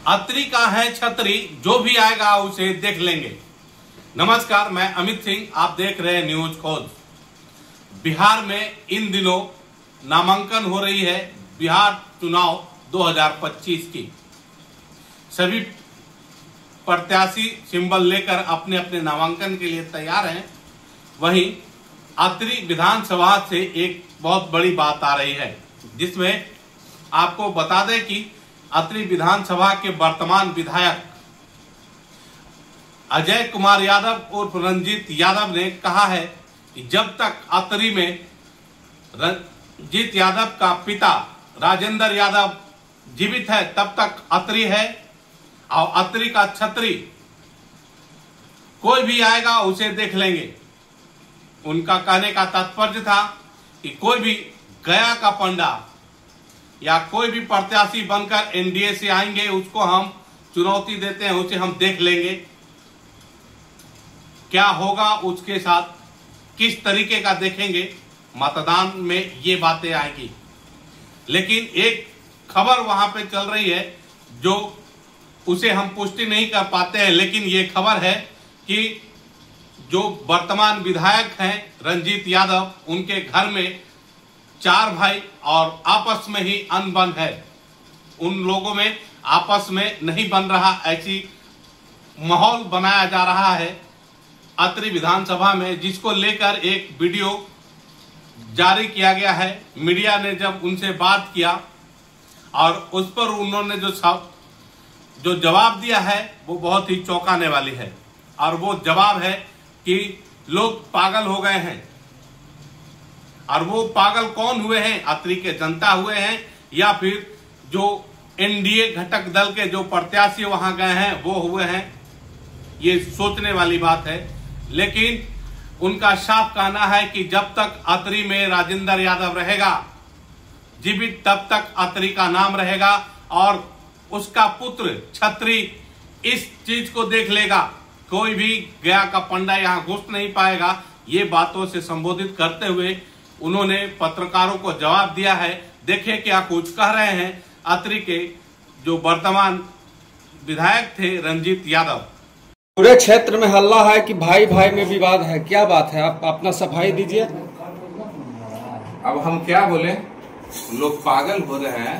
अत्री का है छतरी, जो भी आएगा उसे देख लेंगे। नमस्कार, मैं अमित सिंह, आप देख रहे हैं न्यूज खोज। बिहार में इन दिनों नामांकन हो रही है बिहार चुनाव 2025 की। सभी प्रत्याशी सिंबल लेकर अपने अपने नामांकन के लिए तैयार हैं। वहीं अत्री विधानसभा से एक बहुत बड़ी बात आ रही है, जिसमें आपको बता दें कि अत्री विधानसभा के वर्तमान विधायक अजय कुमार यादव उर्फ रंजीत यादव ने कहा है कि जब तक अत्री में रंजीत यादव का पिता राजेंद्र यादव जीवित है तब तक अत्री है, और अत्री का छतरी कोई भी आएगा उसे देख लेंगे। उनका कहने का तात्पर्य था कि कोई भी गया का पंडा या कोई भी प्रत्याशी बनकर एनडीए से आएंगे उसको हम चुनौती देते हैं, उसे हम देख लेंगे। क्या होगा उसके साथ, किस तरीके का देखेंगे, मतदान में ये बातें आएंगी। लेकिन एक खबर वहां पे चल रही है जो उसे हम पुष्टि नहीं कर पाते हैं, लेकिन ये खबर है कि जो वर्तमान विधायक हैं रंजीत यादव, उनके घर में 4 भाई और आपस में ही अनबन है। उन लोगों में आपस में नहीं बन रहा, ऐसी माहौल बनाया जा रहा है अत्री विधानसभा में, जिसको लेकर एक वीडियो जारी किया गया है। मीडिया ने जब उनसे बात किया और उस पर उन्होंने जो जवाब दिया है वो बहुत ही चौंकाने वाली है। और वो जवाब है कि लोग पागल हो गए हैं। और वो पागल कौन हुए हैं? अत्री के जनता हुए हैं या फिर जो एनडीए घटक दल के जो प्रत्याशी वहां गए हैं वो हुए हैं? ये सोचने वाली बात है। लेकिन उनका साफ कहना है कि जब तक अत्री में राजेंद्र यादव रहेगा जीवित तब तक अत्री का नाम रहेगा और उसका पुत्र छतरी इस चीज को देख लेगा। कोई भी गया का पंडा यहां घुस नहीं पाएगा। ये बातों से संबोधित करते हुए उन्होंने पत्रकारों को जवाब दिया है। देखिए क्या कुछ कह रहे हैं अत्री के जो वर्तमान विधायक थे रंजीत यादव। पूरे क्षेत्र में हल्ला है कि भाई भाई में विवाद है, क्या बात है? आप अपना सफाई दीजिए। अब हम क्या बोले, लोग पागल हो रहे हैं।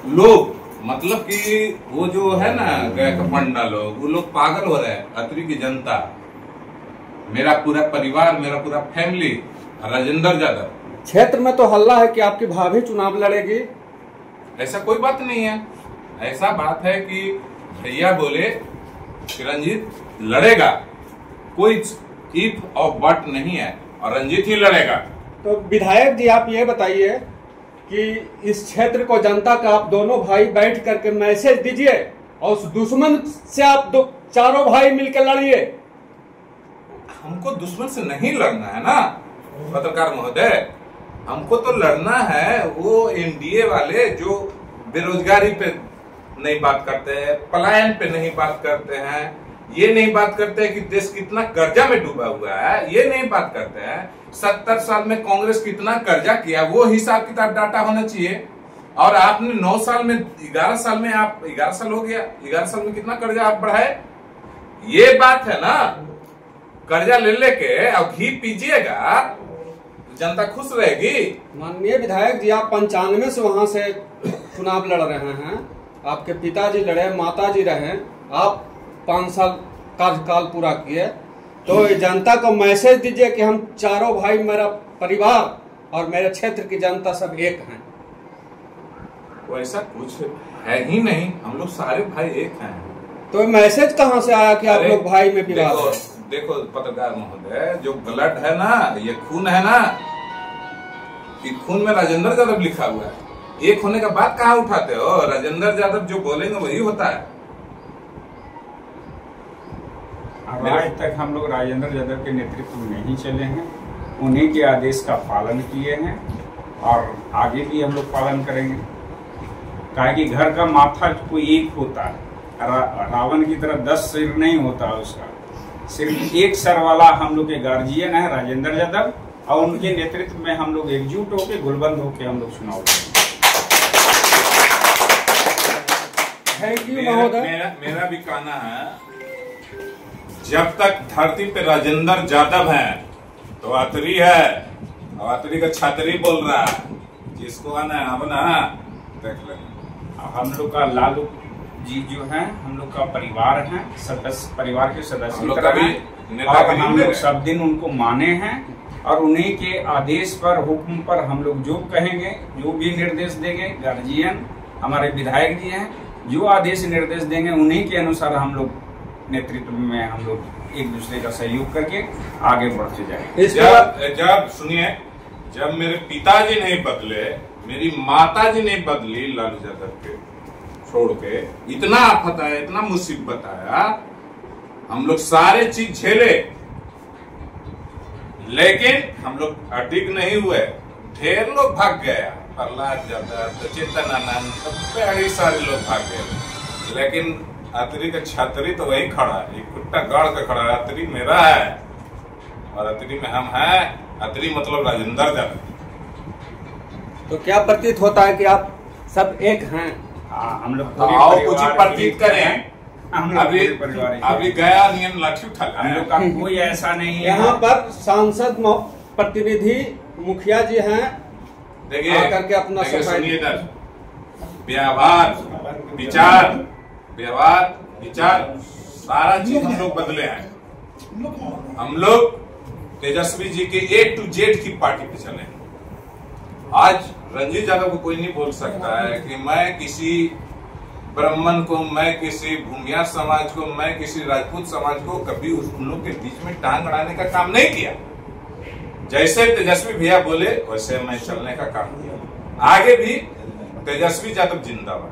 लोग मतलब कि वो जो है ना गया का पंडा लोग, वो लोग पागल हो रहे हैं। अत्री की जनता, मेरा पूरा परिवार, मेरा पूरा फैमिली राजेंद्र यादव। क्षेत्र में तो हल्ला है कि आपकी भाभी चुनाव लड़ेगी। ऐसा कोई बात नहीं है। ऐसा बात है कि भैया बोले कि रंजीत लड़ेगा, कोई इफ और बट नहीं है, और रंजीत ही लड़ेगा। तो विधायक जी आप ये बताइए कि इस क्षेत्र को जनता का आप दोनों भाई बैठ करके मैसेज दीजिए और उस दुश्मन से आप चारों भाई मिलकर लड़िए। हमको दुश्मन से नहीं लड़ना है ना पत्रकार महोदय, हमको तो लड़ना है वो एनडीए वाले जो बेरोजगारी पे नहीं बात करते हैं, पलायन पे नहीं बात करते हैं, ये नहीं बात करते हैं कि देश कितना कर्जा में डूबा हुआ है, ये नहीं बात करते हैं 70 साल में कांग्रेस कितना कर्जा किया, वो हिसाब किताब डाटा होना चाहिए। और आपने 9 साल में 11 साल में आप 11 साल हो गया, 11 साल में कितना कर्जा आप बढ़ाए, ये बात है ना। कर्जा ले लेके अब घी पीजिएगा जनता खुश रहेगी। माननीय विधायक जी आप 95 से वहां से चुनाव लड़ रहे हैं, आपके पिताजी लड़े, माताजी रहे, आप 5 साल कार्यकाल पूरा किए, तो जनता को मैसेज दीजिए कि हम चारों भाई, मेरा परिवार और मेरे क्षेत्र की जनता सब एक हैं। वैसा कुछ है ही नहीं, हम लोग सारे भाई एक हैं। तो मैसेज कहाँ से आया कि आप लोग भाई में विवाद है? देखो पत्रकार महोदय, जो ब्लड है ना, ये खून है ना, ये खून में राजेंद्र यादव लिखा हुआ है। एक होने का बात कहाँ उठाते हो? राजेंद्र यादव जो बोलेंगे वही होता है। आज तक हम लोग राजेंद्र यादव के नेतृत्व में ही चले हैं, उन्हीं के आदेश का पालन किए हैं और आगे भी हम लोग पालन करेंगे। कहा कि घर का माथा कोई एक होता है, रावण की तरह 10 सिर नहीं होता उसका, सिर्फ एक सर वाला हम लोग के गार्जियन है राजेंद्र यादव, और उनके नेतृत्व में हम लोग एकजुट होकर गुलबंद होकर हम लोग चुनाव लड़ेंगे। थैंक यू महोदय। मेरा भी कहना है, जब तक धरती पे राजेंद्र यादव है तो अतरी है, और अतरी का छतरी बोल रहा है, जिसको आना है अब ना देख लेंगे। हम लोग का लालू जी जो है हम लोग का परिवार है, सदस्य परिवार के सदस्य की तरह हैं, और हम लोग सब दिन उनको माने हैं, और उन्हीं के आदेश पर, हुक्म पर हम लोग जो कहेंगे, जो भी निर्देश देंगे, गार्जियन हमारे विधायक जी हैं, जो आदेश निर्देश देंगे उन्हीं के अनुसार हम लोग नेतृत्व में हम लोग एक दूसरे का सहयोग करके आगे बढ़ते जाएंगे। जब सुनिए, जब मेरे पिताजी नहीं बदले, मेरी माताजी नहीं बदली लालू यादव के छोड़ के, इतना आफत आया, इतना मुसीबत आया, हम लोग सारे चीज झेले, लेकिन हम लोग अडिग नहीं हुए। ढेर लोग भाग गया, प्रहलाद यादव, चेतन आनंद, बड़े सारे लोग भाग गए, लेकिन अतरी का छतरी तो वही खड़ा है, एक कुत्ता गाड़ के खड़ा है। अतरी मेरा है और अतरी में हम हैं। अतरी मतलब राजेंद्र यादव। तो क्या प्रतीत होता है कि आप सब एक हैं? हम लोग कुछ प्रतीत करें। अभी गया नियम लाठी उठा, हम लोग का कोई ऐसा नहीं है। यहाँ पर सांसद प्रतिनिधि मुखिया जी हैं, देखिए करके अपना सुनिए, व्यवहार विचार सारा चीज हम लोग बदले हैं। हम लोग तेजस्वी जी के A to Z की पार्टी पे चले। आज रंजीत यादव को कोई नहीं बोल सकता है कि मैं किसी ब्राह्मण को, मैं किसी भूमिया समाज को, मैं किसी राजपूत समाज को कभी उन लोग के बीच में टांग अड़ाने का काम नहीं किया। जैसे तेजस्वी भैया बोले वैसे मैं चलने का काम किया। आगे भी तेजस्वी यादव जिंदाबाद।